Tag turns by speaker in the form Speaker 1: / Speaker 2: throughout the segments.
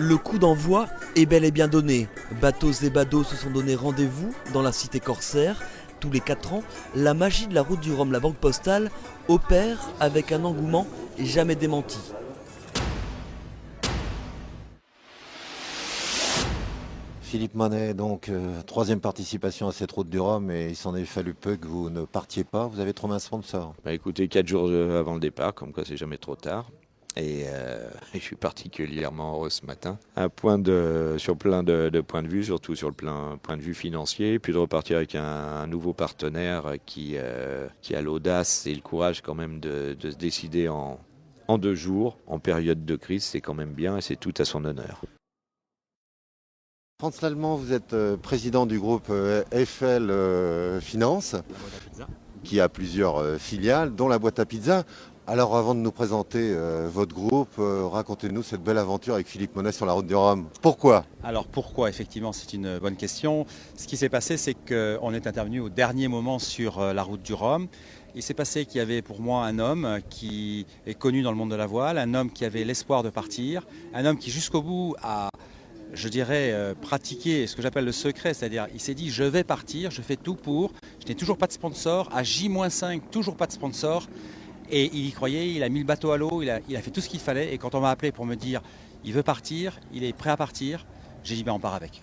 Speaker 1: Le coup d'envoi est bel et bien donné. Bateaux et badauds se sont donné rendez-vous dans la cité corsaire. Tous les 4 ans, la magie de la route du Rhum, la Banque Postale, opère avec un engouement jamais démenti.
Speaker 2: Philippe Monet, donc troisième participation à cette route du Rhum, et il s'en est fallu peu que vous ne partiez pas. Vous avez trouvé un sponsor?
Speaker 3: Écoutez, 4 jours avant le départ, comme quoi c'est jamais trop tard. Et je suis particulièrement heureux ce matin, sur plein de points de vue, surtout sur le point de vue financier, puis de repartir avec un nouveau partenaire qui a l'audace et le courage quand même de se décider en 2 jours, en période de crise, c'est quand même bien et c'est tout à son honneur.
Speaker 2: Franz Lallemand, vous êtes président du groupe Eiffel Finance, qui a plusieurs filiales, dont la boîte à pizza. Alors avant de nous présenter votre groupe, racontez-nous cette belle aventure avec Philippe Monet sur la route du Rhum. Pourquoi?
Speaker 4: Alors pourquoi, effectivement, c'est une bonne question. Ce qui s'est passé, c'est qu'on est intervenu au dernier moment sur la route du Rhum. Il s'est passé qu'il y avait pour moi un homme qui est connu dans le monde de la voile, un homme qui avait l'espoir de partir, un homme qui jusqu'au bout a, je dirais, pratiqué ce que j'appelle le secret, c'est-à-dire il s'est dit je vais partir, je fais tout pour, je n'ai toujours pas de sponsor, à J-5, toujours pas de sponsor. Et il y croyait, il a mis le bateau à l'eau, il a fait tout ce qu'il fallait. Et quand on m'a appelé pour me dire il veut partir, il est prêt à partir, j'ai dit on part avec.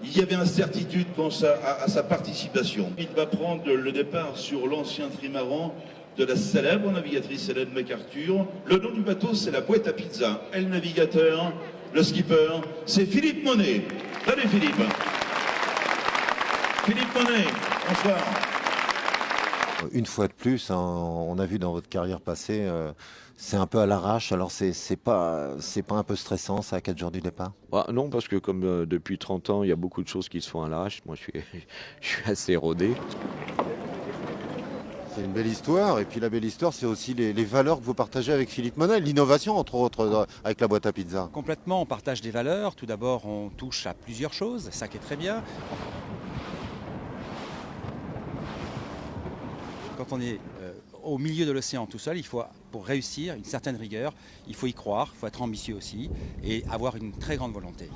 Speaker 5: Il y avait incertitude quant à sa participation. Il va prendre le départ sur l'ancien trimaran de la célèbre navigatrice Hélène MacArthur. Le nom du bateau, c'est la boîte à pizza. Et le navigateur, le skipper, c'est Philippe Monet. Salut Philippe. Philippe Monet, bonsoir.
Speaker 2: Une fois de plus, hein, on a vu dans votre carrière passée, c'est un peu à l'arrache. Alors c'est pas un peu stressant ça à 4 jours du départ?
Speaker 3: Non, parce que comme depuis 30 ans, il y a beaucoup de choses qui se font à l'arrache. Moi, je suis assez rodé.
Speaker 2: C'est une belle histoire, et puis la belle histoire, c'est aussi les valeurs que vous partagez avec Philippe Monet, l'innovation entre autres avec la boîte à pizza.
Speaker 4: Complètement, on partage des valeurs. Tout d'abord, on touche à plusieurs choses, ça qui est très bien. Quand on est au milieu de l'océan tout seul, il faut, pour réussir, une certaine rigueur, il faut y croire, il faut être ambitieux aussi et avoir une très grande volonté.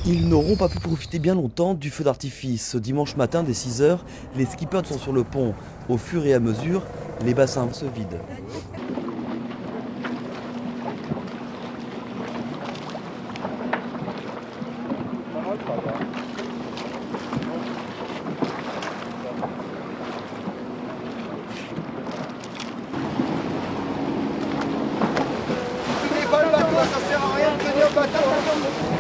Speaker 1: Ils n'auront pas pu profiter bien longtemps du feu d'artifice. Ce dimanche matin, dès 6 h, les skippers sont sur le pont. Au fur et à mesure, les bassins se vident.
Speaker 6: N'oubliez pas le bateau, ça sert à rien de tenir le bateau.